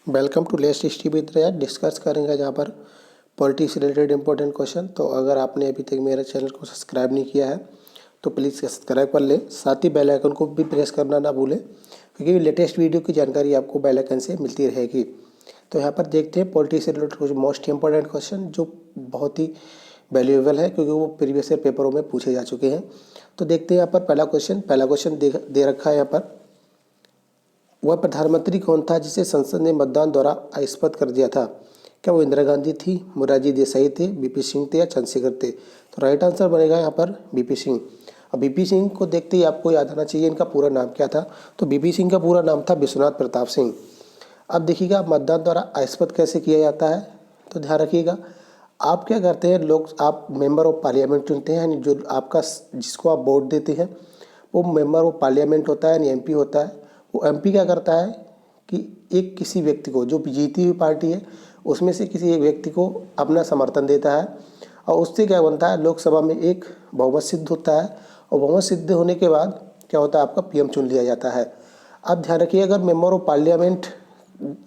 Welcome to latest history with Raiya. Discuss करेंगे जहाँ पर पॉलिटिक्स से रिलेटेड इंपॉर्टेंट क्वेश्चन। तो अगर आपने अभी तक मेरे चैनल को सब्सक्राइब नहीं किया है तो प्लीज़ सब्सक्राइब कर लें, साथ ही बेल आइकन को भी प्रेस करना ना भूलें, क्योंकि लेटेस्ट वीडियो की जानकारी आपको बेल आइकन से मिलती रहेगी। तो यहाँ पर देखते हैं पॉलिटिक्स से रिलेटेड कुछ मोस्ट इंपॉर्टेंट क्वेश्चन जो बहुत ही वैल्यूएबल है, क्योंकि वो प्रीवियस ईयर पेपरों में पूछे जा चुके हैं। तो देखते हैं यहाँ पर पहला क्वेश्चन दे रखा है यहाँ पर। वह प्रधानमंत्री कौन था जिसे संसद ने मतदान द्वारा अस्थापित कर दिया था? क्या वो इंदिरा गांधी थी, मोरारजी देसाई थे, बीपी सिंह थे या चंद्रशेखर थे? तो राइट आंसर बनेगा यहाँ पर बीपी सिंह। अब बीपी सिंह को देखते ही आपको याद आना चाहिए इनका पूरा नाम क्या था। तो बीपी सिंह का पूरा नाम था विश्वनाथ प्रताप सिंह। अब देखिएगा मतदान द्वारा अस्थापित कैसे किया जाता है। तो ध्यान रखिएगा, आप क्या करते हैं, लोग आप मेंबर ऑफ पार्लियामेंट चुनते हैं, यानी जो आपका जिसको आप वोट देते हैं वो मेंबर ऑफ पार्लियामेंट होता है, यानी एमपी होता है। वो एमपी क्या करता है कि एक किसी व्यक्ति को, जो जीती हुई पार्टी है उसमें से किसी एक व्यक्ति को अपना समर्थन देता है, और उससे क्या बनता है, लोकसभा में एक बहुमत सिद्ध होता है, और बहुमत सिद्ध होने के बाद क्या होता है, आपका पीएम चुन लिया जाता है। अब ध्यान रखिए, अगर मेंबर ऑफ पार्लियामेंट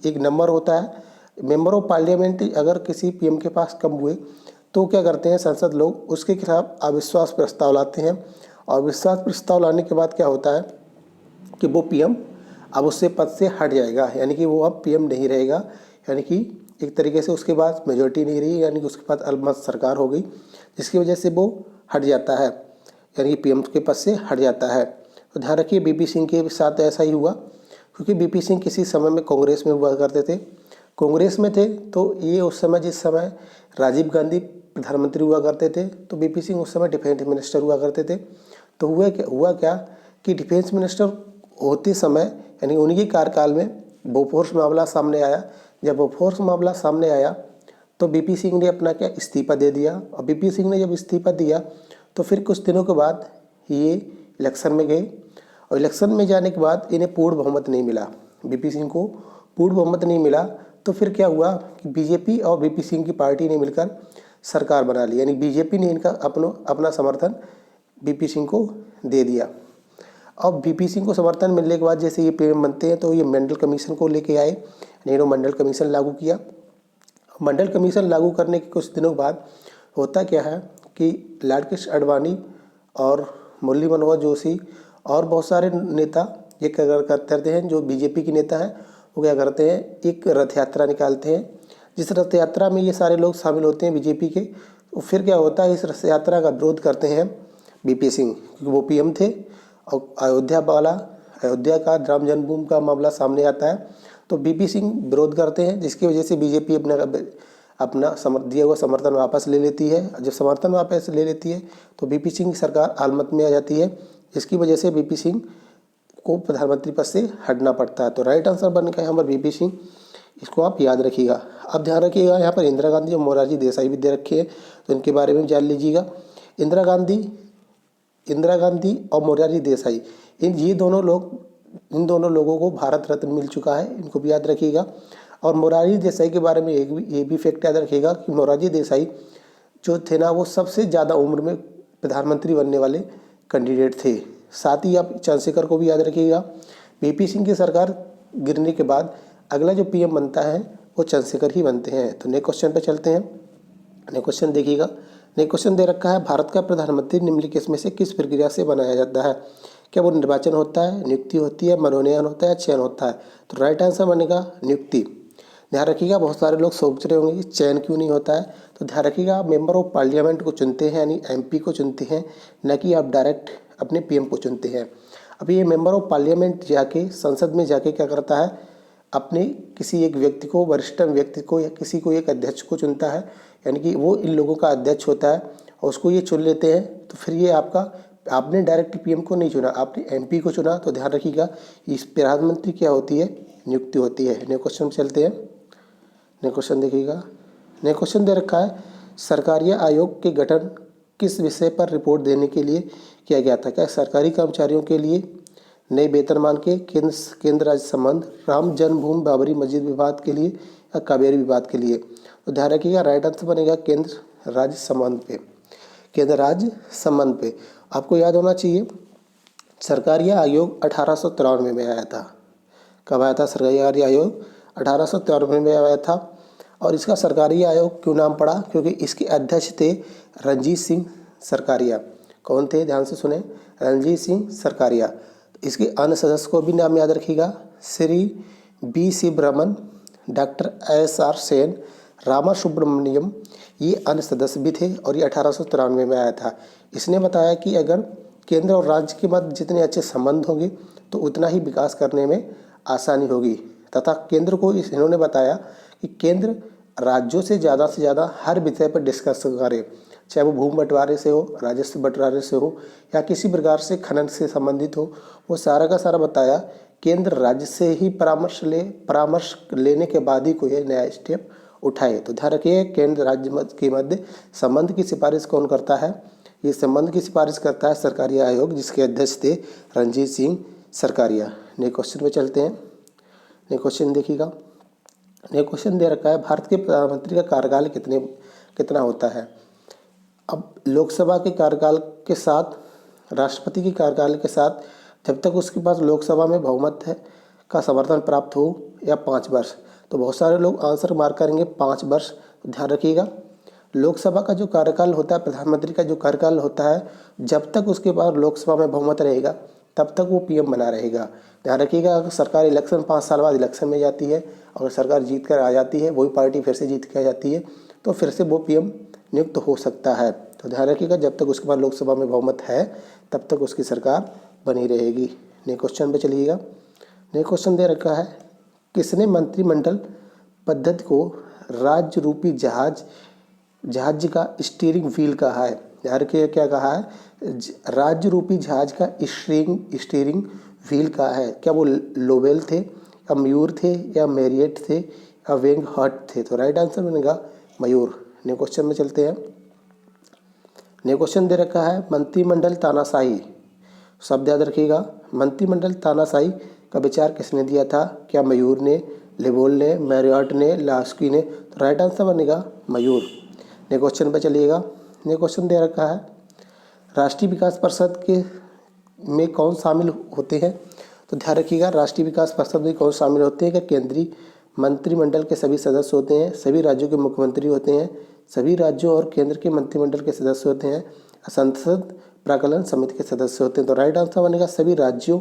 एक नंबर होता है, मेंबर ऑफ पार्लियामेंट अगर किसी पीएम के पास कम हुए तो क्या करते हैं, संसद लोग उसके खिलाफ अविश्वास प्रस्ताव लाते हैं, और विश्वास प्रस्ताव लाने के बाद क्या होता है कि वो पीएम अब उससे पद से हट जाएगा, यानी कि वो अब पीएम नहीं रहेगा, यानी कि एक तरीके से उसके बाद मेजोरिटी नहीं रही, यानी कि उसके बाद अल्पमत सरकार हो गई, जिसकी वजह से वो हट जाता है, यानी कि पीएम के पद से हट जाता है। तो ध्यान रखिए बीपी सिंह के साथ ऐसा ही हुआ, क्योंकि बीपी सिंह किसी समय में कांग्रेस में हुआ करते थे, कांग्रेस में थे। तो ये उस समय, जिस समय राजीव गांधी प्रधानमंत्री हुआ करते थे, तो बीपी सिंह उस समय डिफेंस मिनिस्टर हुआ करते थे। तो हुआ क्या कि डिफेंस मिनिस्टर होते समय, यानी उन्हीं के कार्यकाल में बोफोर्स मामला सामने आया। जब बोफोर्स मामला सामने आया तो बीपी सिंह ने अपना क्या इस्तीफा दे दिया, और बीपी सिंह ने जब इस्तीफा दिया तो फिर कुछ दिनों के बाद ये इलेक्शन में गए, और इलेक्शन में जाने के बाद इन्हें पूर्ण बहुमत नहीं मिला, बीपी सिंह को पूर्ण बहुमत नहीं मिला। तो फिर क्या हुआ कि बीजेपी और बीपी सिंह की पार्टी ने मिलकर सरकार बना ली, यानी बीजेपी ने इनका अपना समर्थन बीपी सिंह को दे दिया। अब बीपी सिंह को समर्थन मिलने के बाद जैसे ये पीएम बनते हैं तो ये मंडल कमीशन को लेके आए, नेहरू मंडल कमीशन लागू किया। मंडल कमीशन लागू करने के कुछ दिनों बाद होता क्या है कि लाल कृष्ण आडवाणी और मुरली मनोहर जोशी और बहुत सारे नेता ये क्या करते हैं, जो बीजेपी के नेता हैं वो क्या करते हैं, एक रथ यात्रा निकालते हैं, जिस रथ यात्रा में ये सारे लोग शामिल होते हैं बीजेपी के। तो फिर क्या होता है, इस रथ यात्रा का विरोध करते हैं बीपी सिंह, क्योंकि वो पीएम थे। और अयोध्या का राम जन्मभूमि का मामला सामने आता है, तो बीपी सिंह विरोध करते हैं, जिसकी वजह से बीजेपी अपना दिया हुआ समर्थन वापस ले लेती है। जब समर्थन वापस ले लेती है तो बीपी सिंह की सरकार हालत में आ जाती है, जिसकी वजह से बीपी सिंह को प्रधानमंत्री पद से हटना पड़ता है। तो राइट आंसर बनेगा यहाँ पर बीपी सिंह, इसको आप याद रखिएगा। अब ध्यान रखिएगा, यहाँ पर इंदिरा गांधी और मोरारजी देसाई भी दे रखे हैं, तो इनके बारे में जान लीजिएगा। इंदिरा गांधी और मोरारजी देसाई, इन दोनों लोगों को भारत रत्न मिल चुका है, इनको भी याद रखिएगा। और मोरारजी देसाई के बारे में ये भी फैक्ट याद रखिएगा कि मोरारजी देसाई जो थे ना, वो सबसे ज़्यादा उम्र में प्रधानमंत्री बनने वाले कैंडिडेट थे। साथ ही आप चंद्रशेखर को भी याद रखिएगा। बीपी सिंह की सरकार गिरने के बाद अगला जो पीएम बनता है वो चंद्रशेखर ही बनते हैं। तो नेक्स्ट क्वेश्चन पे चलते हैं। नेक्स्ट क्वेश्चन देखिएगा, नेक्स्ट क्वेश्चन दे रखा है, भारत का प्रधानमंत्री निम्नलिखित में से किस प्रक्रिया से बनाया जाता है? क्या वो निर्वाचन होता है, नियुक्ति होती है, मनोनयन होता है, चयन होता है? तो राइट आंसर बनेगा नियुक्ति। ध्यान रखिएगा, बहुत सारे लोग सोच रहे होंगे कि चयन क्यों नहीं होता है। तो ध्यान रखिएगा, आप मेंबर ऑफ पार्लियामेंट को चुनते हैं, यानी एमपी को चुनते हैं, न कि आप डायरेक्ट अपने पीएम को चुनते हैं। अब ये मेंबर ऑफ पार्लियामेंट जाके संसद में जाके क्या करता है, अपने किसी एक व्यक्ति को, वरिष्ठ व्यक्ति को या किसी को एक अध्यक्ष को चुनता है, यानी कि वो इन लोगों का अध्यक्ष होता है, और उसको ये चुन लेते हैं। तो फिर ये आपने डायरेक्ट पीएम को नहीं चुना, आपने एमपी को चुना। तो ध्यान रखिएगा, इस प्रधानमंत्री क्या होती है, नियुक्ति होती है। नेक्स्ट क्वेश्चन चलते हैं। नेक्स्ट क्वेश्चन देखिएगा, नेक्स्ट क्वेश्चन दे रखा है, सरकारी आयोग के गठन किस विषय पर रिपोर्ट देने के लिए किया गया था? क्या सरकारी कर्मचारियों के लिए, नए वेतनमान के, केंद्र राज्य संबंध, राम जन्मभूमि बाबरी मस्जिद विवाद के लिए, या कावेरी विवाद के लिए? तो ध्यान रखिएगा, राइट आंसर बनेगा केंद्र राज्य संबंध पे। केंद्र राज्य संबंध पे आपको याद होना चाहिए, सरकारी आयोग 1893 में आया था। कब आया था सरकारी आयोग? 1893 में आया था। और इसका सरकारी आयोग क्यों नाम पड़ा, क्योंकि इसके अध्यक्ष थे रणजीत सिंह सरकारिया। कौन थे, ध्यान से सुने, रणजीत सिंह सरकारिया। इसके अन्य सदस्य को भी नाम याद रखिएगा, Shri B C Brahman, doctor S R Sen, Rama Subramaniam, ये अन्य सदस्य भी थे। और ये 1893 में आया था। इसने बताया कि अगर केंद्र और राज्य के मध्य जितने अच्छे संबंध होंगे तो उतना ही विकास करने में आसानी होगी, तथा केंद्र को इन्होंने बताया कि केंद्र राज्यों से ज़्यादा हर विषय पर डिस्कस करे, चाहे वो भूमि बंटवारे से हो, राजस्व बंटवारे से हो, या किसी प्रकार से खनन से संबंधित हो, वो सारा का सारा बताया। केंद्र राज्य से ही परामर्श लेने के बाद ही कोई नया स्टेप उठाए। तो ध्यान रखिए, केंद्र राज्य के मध्य संबंध की सिफारिश कौन करता है, ये संबंध की सिफारिश करता है सरकारी आयोग, जिसके अध्यक्ष थे रणजीत सिंह सरकारिया। नए क्वेश्चन में चलते हैं। नए क्वेश्चन देखिएगा। नए क्वेश्चन दे रखा है, भारत के प्रधानमंत्री का कार्यकाल कितना होता है। अब लोकसभा के कार्यकाल के साथ, राष्ट्रपति के कार्यकाल के साथ, जब तक उसके पास लोकसभा में बहुमत है का समर्थन प्राप्त हो, या 5 वर्ष। तो बहुत सारे लोग आंसर मार्क करेंगे 5 वर्ष। तो ध्यान रखिएगा, लोकसभा का जो कार्यकाल होता है, प्रधानमंत्री का जो कार्यकाल होता है, जब तक उसके पास लोकसभा में बहुमत रहेगा तब तक वो पीएम बना रहेगा। ध्यान रखिएगा, अगर सरकार इलेक्शन 5 साल बाद इलेक्शन में जाती है, अगर सरकार जीत कर आ जाती है, वही पार्टी फिर से जीत कर आ जाती है, तो फिर से वो पीएम नियुक्त हो सकता है। तो ध्यान रखिएगा, जब तक उसके पास लोकसभा में बहुमत है तब तक उसकी सरकार बनी रहेगी। नए क्वेश्चन पे चलिएगा। नए क्वेश्चन दे रखा है, किसने मंत्रिमंडल पद्धति को राज्य रूपी जहाज का स्टीयरिंग व्हील कहा है। ध्यान रखिए, क्या कहा है, राज्य रूपी जहाज का स्टीयरिंग व्हील कहा है। क्या वो लोवेल थे, या मयूर थे, या मैरियट थे, या वेंग हर्ट थे। तो राइट आंसर बनेगा मयूर। नए क्वेश्चन में चलते हैं। नए क्वेश्चन दे रखा है, मंत्रिमंडल तानाशाही। शब्द याद रखिएगा, मंत्रिमंडल तानाशाही का विचार किसने दिया था। क्या मयूर ने, लेबोल ने, मैरियट ने, लास्की ने। तो राइट आंसर बनेगा मयूर। नए क्वेश्चन पर चलिएगा। नए क्वेश्चन दे रखा है, राष्ट्रीय विकास परिषद के में कौन शामिल होते हैं। तो ध्यान रखिएगा, राष्ट्रीय विकास परिषद में कौन शामिल होते हैं। क्या केंद्रीय मंत्रिमंडल के सभी सदस्य होते हैं, सभी राज्यों के मुख्यमंत्री होते हैं, सभी राज्यों और केंद्र के मंत्रिमंडल के सदस्य होते हैं, संसद प्राक्कलन समिति के सदस्य होते हैं। तो राइट आंसर बनेगा सभी राज्यों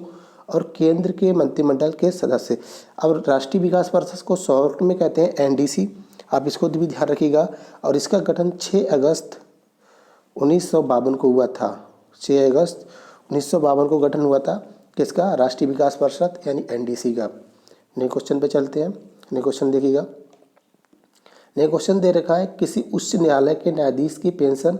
और केंद्र के मंत्रिमंडल के सदस्य। अब राष्ट्रीय विकास परिषद को शॉर्ट में कहते हैं एनडीसी, आप इसको भी ध्यान रखिएगा। और इसका गठन 6 अगस्त 1952 को हुआ था। 6 अगस्त 1952 को गठन हुआ था किसका, राष्ट्रीय विकास परिषद यानी एनडीसी का। नए क्वेश्चन पे चलते हैं। नए क्वेश्चन देखिएगा। नए क्वेश्चन दे रखा है, किसी उच्च न्यायालय के न्यायाधीश की पेंशन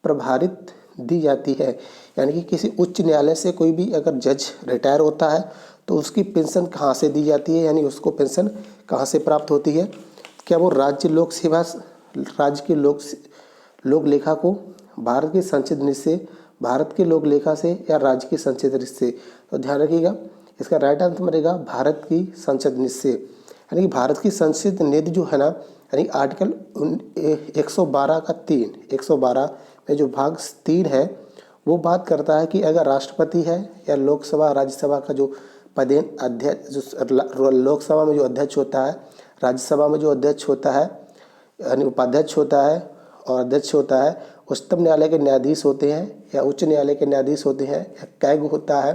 प्रभारित दी जाती है। यानी कि किसी उच्च न्यायालय से कोई भी अगर जज रिटायर होता है तो उसकी पेंशन कहाँ से दी जाती है, यानी उसको पेंशन कहाँ से प्राप्त होती है। क्या वो राज्य के लोक लेखा को, भारत के संचित निधि से, भारत के लोक लेखा से, या राज्य के संचित निधि से। तो ध्यान रखिएगा, इसका राइट आंसर बनेगा भारत की संचित निधि से। यानी कि भारत की संचित निधि जो है ना, यानी आर्टिकल 112 का 3, 112 में जो भाग 3 है वो बात करता है कि अगर राष्ट्रपति है या लोकसभा राज्यसभा का जो पदेन अध्यक्ष, जो लोकसभा में जो अध्यक्ष होता है, राज्यसभा में जो अध्यक्ष होता है यानी उपाध्यक्ष होता है और अध्यक्ष होता है, उच्चतम न्यायालय के न्यायाधीश होते हैं या उच्च न्यायालय के न्यायाधीश होते हैं, या कैग होता है।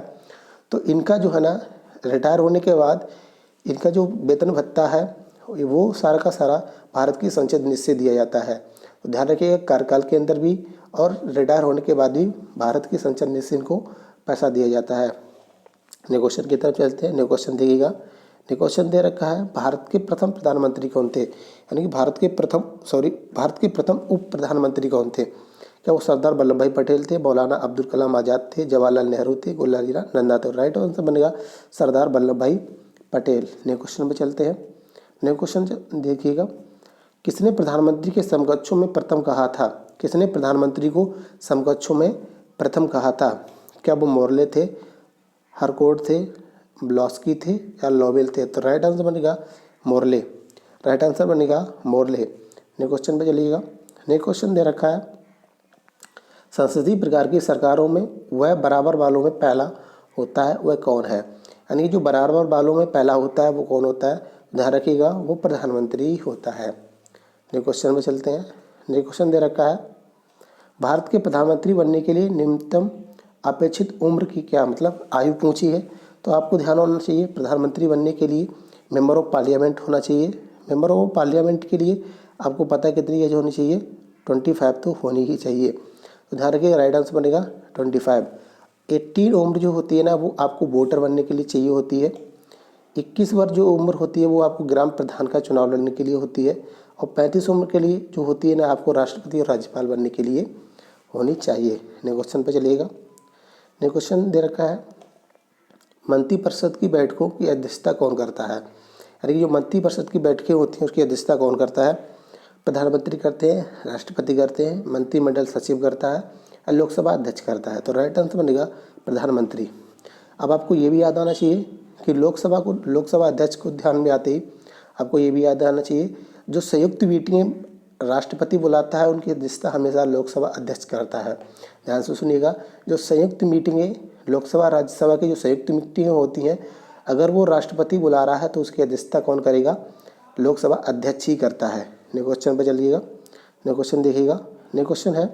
तो इनका जो है ना, रिटायर होने के बाद इनका जो वेतन भत्ता है वो सारा का सारा भारत की संचित निधि से दिया जाता है। तो ध्यान रखिएगा, कार्यकाल के अंदर भी और रिटायर होने के बाद भी भारत की संचित निधि से इनको पैसा दिया जाता है। नए क्वेश्चन की तरफ चलते हैं। नए क्वेश्चन देखिएगा। नए क्वेश्चन दे रखा है, भारत के प्रथम प्रधानमंत्री कौन थे। यानी कि भारत के प्रथम उप प्रधानमंत्री कौन थे। क्या वो सरदार वल्लभ भाई पटेल थे, मौलाना अब्दुल कलाम आज़ाद थे, जवाहरलाल नेहरू थे, गुलारीलाल नंदा थे। राइट आंसर बनेगा सरदार वल्लभ भाई पटेल। नए क्वेश्चन पे चलते हैं। नए क्वेश्चन देखिएगा, किसने प्रधानमंत्री के समकक्षों में प्रथम कहा था। किसने प्रधानमंत्री को समकक्षों में प्रथम कहा था। क्या वो मोर्ले थे, हरकोट थे, ब्लॉस्की थे, या लोवेल थे। तो राइट आंसर बनेगा मोर्ले। राइट आंसर बनेगा मोर्ले। नए क्वेश्चन पे चलिएगा। नए क्वेश्चन दे रखा है, संसदीय प्रकार की सरकारों में वह बराबर वालों में पहला होता है वह कौन है। यानी जो बराबर वालों में पहला होता है वो कौन होता है, ध्यान रखिएगा वो प्रधानमंत्री होता है। नेक्स्ट क्वेश्चन में चलते हैं। नेक्स्ट क्वेश्चन दे रखा है, भारत के प्रधानमंत्री बनने के लिए न्यूनतम अपेक्षित उम्र की क्या मतलब आयु पूछी है। तो आपको ध्यान होना चाहिए प्रधानमंत्री बनने के लिए मेंबर ऑफ पार्लियामेंट होना चाहिए। मेंबर ऑफ पार्लियामेंट के लिए आपको पता है कितनी एज होनी चाहिए, 25 तो होनी ही चाहिए। तो ध्यान रखिएगा राइट आंसर बनेगा 25। 18 उम्र जो होती है ना वो आपको वोटर बनने के लिए चाहिए होती है। 21 वर्ष जो उम्र होती है वो आपको ग्राम प्रधान का चुनाव लड़ने के लिए होती है। और 35 उम्र के लिए जो होती है ना आपको राष्ट्रपति और राज्यपाल बनने के लिए होनी चाहिए। नेक्स्ट क्वेश्चन पे चलिएगा। नेक्स्ट क्वेश्चन दे रखा है, मंत्रिपरिषद की बैठकों की अध्यक्षता कौन करता है। यानी कि जो मंत्रिपरिषद की बैठकें होती हैं उसकी अध्यक्षता कौन करता है। प्रधानमंत्री करते हैं, राष्ट्रपति करते हैं, मंत्रिमंडल सचिव करता है और लोकसभा अध्यक्ष करता है। तो राइट आंसर बनेगा प्रधानमंत्री। अब आपको ये भी याद आना चाहिए कि लोकसभा अध्यक्ष को ध्यान में आते ही आपको ये भी याद आना चाहिए जो संयुक्त मीटिंगें राष्ट्रपति बुलाता है उनकी अध्यक्षता हमेशा लोकसभा अध्यक्ष करता है। ध्यान से सुनिएगा, जो संयुक्त मीटिंगें लोकसभा राज्यसभा की जो संयुक्त मीटिंगें होती हैं अगर वो राष्ट्रपति बुला रहा है तो उसकी अध्यक्षता कौन करेगा, लोकसभा अध्यक्ष ही करता है। नेक्स्ट क्वेश्चन पर चलिएगा। नेक्स्ट क्वेश्चन देखिएगा। नेक्स्ट क्वेश्चन है,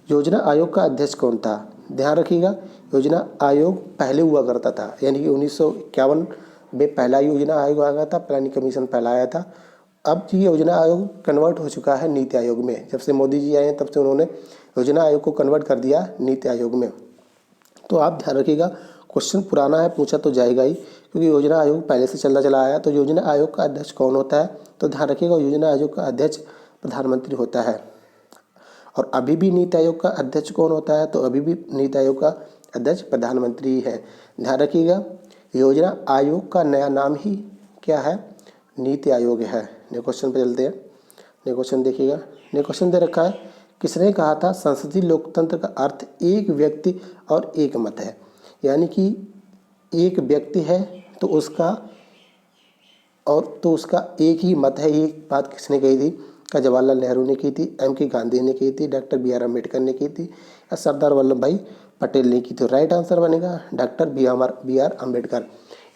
योजना आयोग का अध्यक्ष कौन था। ध्यान रखिएगा योजना आयोग पहले हुआ करता था, यानी कि 1951 में पहला योजना आयोग आ गया था, प्लानिंग कमीशन पहला आया था। अब ये योजना आयोग कन्वर्ट हो चुका है नीति आयोग में। जब से मोदी जी आए हैं तब से उन्होंने योजना आयोग को कन्वर्ट कर दिया नीति आयोग में। तो आप ध्यान रखिएगा क्वेश्चन पुराना है पूछा तो जाएगा ही, क्योंकि योजना आयोग पहले से चला आया। तो योजना आयोग का अध्यक्ष कौन होता है, तो ध्यान रखिएगा योजना आयोग का अध्यक्ष प्रधानमंत्री होता है। और अभी भी नीति आयोग का अध्यक्ष कौन होता है, तो अभी भी नीति आयोग का अध्यक्ष प्रधानमंत्री है। ध्यान रखिएगा योजना आयोग का नया नाम ही क्या है, नीति आयोग है। नेक्स्ट क्वेश्चन पे चलते हैं। नेक्स्ट क्वेश्चन देखिएगा। नेक्स्ट क्वेश्चन दे रखा है, किसने कहा था संसदीय लोकतंत्र का अर्थ एक व्यक्ति और एक मत है। यानी कि एक व्यक्ति है तो उसका एक ही मत है। ये बात किसने कही थी, का जवाहरलाल नेहरू ने की थी, M.K. गांधी ने की थी, डॉक्टर B.R. अम्बेडकर ने की थी या सरदार वल्लभ भाई पटेल ने की थी। राइट आंसर बनेगा डॉक्टर B.R. अम्बेडकर।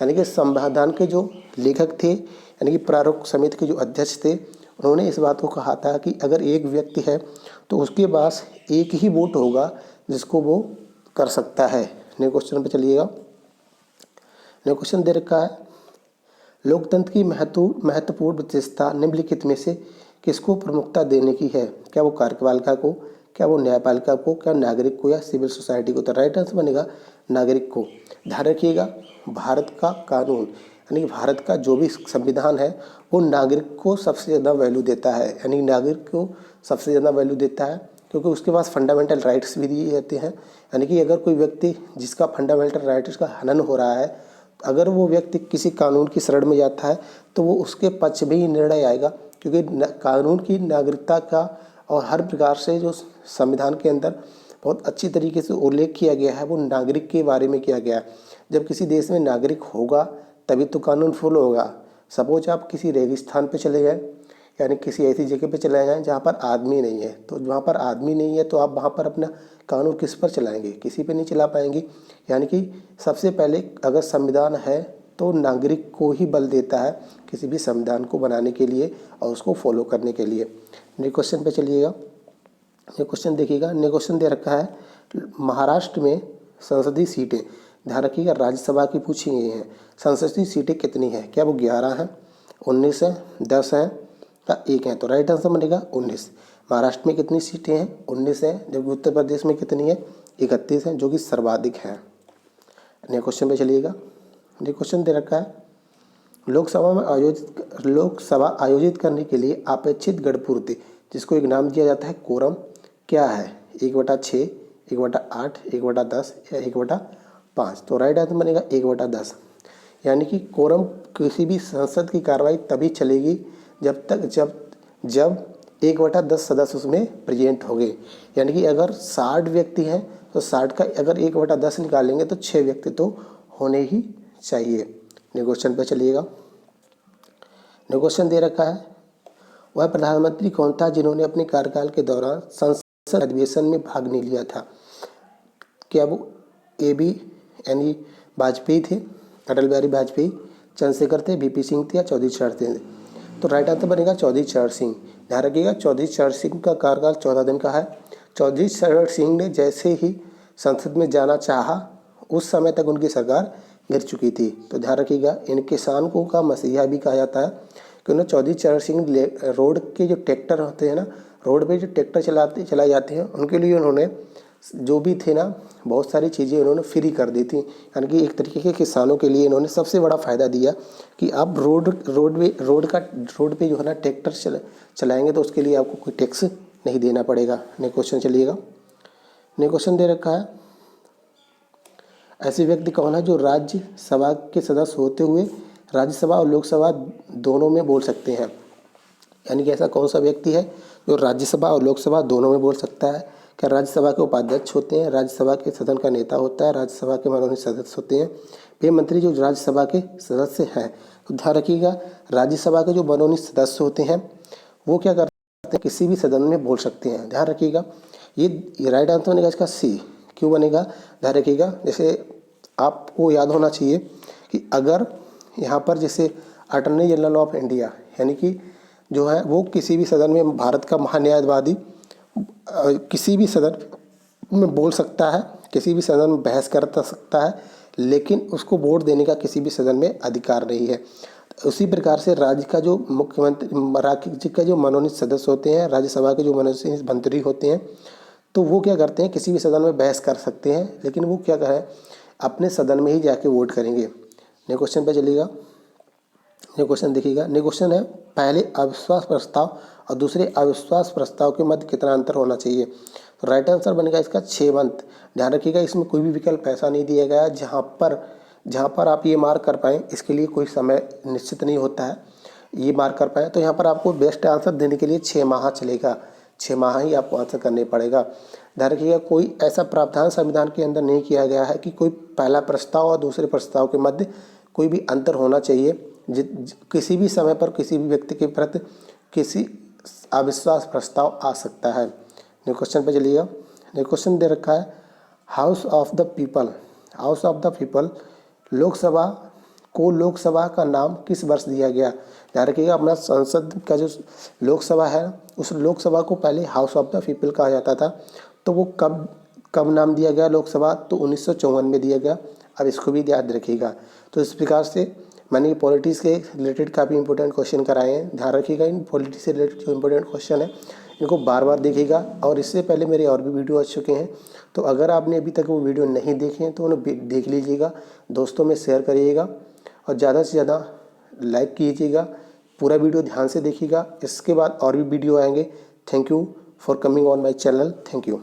यानी कि संविधान के जो लेखक थे, यानी कि प्रारूप समिति के जो अध्यक्ष थे, उन्होंने इस बात को कहा था कि अगर एक व्यक्ति है तो उसके पास एक ही वोट होगा जिसको वो कर सकता है। नेक्स्ट क्वेश्चन पे चलिएगा। नेक्स्ट क्वेश्चन दे रखा है, लोकतंत्र की महत्वपूर्ण विशेषता निम्नलिखित में से किसको प्रमुखता देने की है। क्या वो कार्यपालिका को, क्या वो न्यायपालिका को, क्या नागरिक को या सिविल सोसाइटी को। तो राइट आंसर बनेगा नागरिक को। ध्यान रखिएगा भारत का कानून यानी कि भारत का जो भी संविधान है वो नागरिक को सबसे ज़्यादा वैल्यू देता है। यानी नागरिक को सबसे ज़्यादा वैल्यू देता है क्योंकि उसके पास फंडामेंटल राइट्स भी दिए जाते हैं। यानी कि अगर कोई व्यक्ति जिसका फंडामेंटल राइट्स का हनन हो रहा है, अगर वो व्यक्ति किसी कानून की शरण में जाता है तो वो उसके पक्ष में ही निर्णय आएगा, क्योंकि कानून की नागरिकता का और हर प्रकार से जो संविधान के अंदर बहुत अच्छी तरीके से उल्लेख किया गया है वो नागरिक के बारे में किया गया है। जब किसी देश में नागरिक होगा तभी तो कानून फॉलो होगा। सपोज आप किसी रेगिस्तान पे चले जाएं, यानी किसी ऐसी जगह पे चले जाएं जहाँ पर आदमी नहीं है, तो वहाँ पर आदमी नहीं है तो आप वहाँ पर अपना कानून किस पर चलाएंगे, किसी पे नहीं चला पाएंगे। यानी कि सबसे पहले अगर संविधान है तो नागरिक को ही बल देता है किसी भी संविधान को बनाने के लिए और उसको फॉलो करने के लिए। नेक्स्ट क्वेश्चन पे चलिएगा। नेक्स्ट क्वेश्चन देखिएगा। नेक्स्ट क्वेश्चन दे रखा है, महाराष्ट्र में संसदीय सीटें, ध्यान रखिएगा राज्यसभा की पूछी गई हैं, संसदीय सीटें कितनी हैं। क्या वो 11 हैं, 19 हैं, 10 हैं या 1 हैं। तो राइट आंसर बनेगा 19। महाराष्ट्र में कितनी सीटें हैं, 19 हैं, जबकि उत्तर प्रदेश में कितनी है, 31 हैं, जो कि सर्वाधिक हैं। नेक्स्ट क्वेश्चन पे चलिएगा। नेक्स्ट क्वेश्चन दे रखा है, लोकसभा आयोजित करने के लिए अपेक्षित गणपूर्ति, जिसको एक नाम दिया जाता है कोरम, क्या है, 1/6, 1/8, 1/10 या 1/5। तो राइट आंसर बनेगा 1/10। यानी कि कोरम किसी भी संसद की कार्रवाई तभी चलेगी जब 1/10 सदस्य उसमें प्रेजेंट हो गए। यानी कि अगर 60 व्यक्ति हैं तो 60 का अगर 1/10 निकालेंगे तो 6 व्यक्ति तो होने ही चाहिए। नेक्स्ट क्वेश्चन पर चलिएगा। नेक्स्ट क्वेश्चन दे रखा है, वह प्रधानमंत्री कौन था जिन्होंने अपने कार्यकाल के दौरान संसद अधिवेशन में भाग नहीं लिया था। क्या वो AB यानी वाजपेयी थे, अटल बिहारी वाजपेयी, चंद्रशेखर थे, VP सिंह थे या चौधरी चरण थे? तो राइट आंसर बनेगा चौधरी चरण सिंह। ध्यान रखिएगा, चौधरी चरण सिंह का कार्यकाल 14 दिन का है। चौधरी चरण सिंह ने जैसे ही संसद में जाना चाहा, उस समय तक उनकी सरकार गिर चुकी थी। तो ध्यान रखिएगा, इन किसानों का मसीहा भी कहा जाता है कि उन्हें चौधरी चरण सिंह रोड के जो ट्रैक्टर होते हैं ना, रोड पे जो ट्रैक्टर चलाए जाते हैं, उनके लिए उन्होंने जो भी थे ना, बहुत सारी चीज़ें उन्होंने फ्री कर दी थी। यानी कि एक तरीके के किसानों के लिए इन्होंने सबसे बड़ा फ़ायदा दिया कि आप रोड पे जो है ना ट्रैक्टर चलाएंगे तो उसके लिए आपको कोई टैक्स नहीं देना पड़ेगा। नेक्स्ट क्वेश्चन चलिएगा। नेक्स्ट क्वेश्चन दे रखा है, ऐसे व्यक्ति कौन है जो राज्यसभा के सदस्य होते हुए राज्यसभा और लोकसभा दोनों में बोल सकते हैं? यानी कि ऐसा कौन सा व्यक्ति है जो राज्यसभा और लोकसभा दोनों में बोल सकता है? क्या राज्यसभा के उपाध्यक्ष होते हैं, राज्यसभा के सदन का नेता होता है, राज्यसभा के मनोनीत सदस्य होते हैं, वे मंत्री जो राज्यसभा के सदस्य हैं? तो ध्यान रखिएगा, राज्यसभा के जो मनोनीत सदस्य होते हैं वो क्या करते हैं, किसी भी सदन में बोल सकते हैं। ध्यान रखिएगा, ये राइट आंसर बनेगा इसका सी। क्यों बनेगा? ध्यान रखिएगा, जैसे आपको याद होना चाहिए कि अगर यहाँ पर जैसे अटॉर्नी जनरल ऑफ इंडिया यानी कि जो है वो किसी भी सदन में, भारत का महान्यायवादी किसी भी सदन में बोल सकता है, किसी भी सदन में बहस कर सकता है, लेकिन उसको वोट देने का किसी भी सदन में अधिकार नहीं है। उसी प्रकार से राज्य का जो राज्य का जो मनोनीत सदस्य होते हैं, राज्यसभा के जो मनोनीत मंत्री होते हैं, तो वो क्या करते हैं, किसी भी सदन में बहस कर सकते हैं, लेकिन वो क्या करें, अपने सदन में ही जाके वोट करेंगे। नेक्स्ट क्वेश्चन पे चलिएगा। नेक्स्ट क्वेश्चन देखिएगा। नेक्स्ट क्वेश्चन है, पहले अविश्वास प्रस्ताव और दूसरे अविश्वास प्रस्ताव के मध्य कितना अंतर होना चाहिए? तो राइट आंसर बनेगा इसका 6 मंथ। ध्यान रखिएगा, इसमें कोई भी विकल्प ऐसा नहीं दिया गया जहाँ पर आप ये मार्क कर पाएँ, इसके लिए कोई समय निश्चित नहीं होता है ये मार्क कर पाएँ। तो यहाँ पर आपको बेस्ट आंसर देने के लिए 6 माह चलेगा, 6 माह ही आपको आंसर करने पड़ेगा। ध्यान रखिएगा, कोई ऐसा प्रावधान संविधान के अंदर नहीं किया गया है कि कोई पहला प्रस्ताव और दूसरे प्रस्ताव के मध्य कोई भी अंतर होना चाहिए। किसी भी समय पर किसी भी व्यक्ति के प्रति किसी अविश्वास प्रस्ताव आ सकता है। नेक्स्ट क्वेश्चन पे चलिएगा। नेक्स्ट क्वेश्चन दे रखा है, house of the people Lok Sabha को लोकसभा का नाम किस वर्ष दिया गया? ध्यान रखिएगा, अपना संसद का जो लोकसभा है उस लोकसभा को पहले हाउस ऑफ द पीपल कहा जाता था। तो वो कब नाम दिया गया लोकसभा? तो 1954 में दिया गया। अब इसको भी याद रखिएगा। तो इस प्रकार से मैंने पॉलिटिक्स के रिलेटेड काफ़ी इंपॉर्टेंट क्वेश्चन कराए हैं। ध्यान रखिएगा, इन पॉलिटिक्स से रिलेटेड जो इंपॉर्टेंट क्वेश्चन है इनको बार बार देखिएगा। और इससे पहले मेरे और भी वीडियो आ चुके हैं, तो अगर आपने अभी तक वो वीडियो नहीं देखे हैं तो उन्हें देख लीजिएगा, दोस्तों में शेयर करिएगा और ज़्यादा से ज़्यादा लाइक कीजिएगा। पूरा वीडियो ध्यान से देखिएगा, इसके बाद और भी वीडियो आएंगे। Thank you for coming on my channel. Thank you.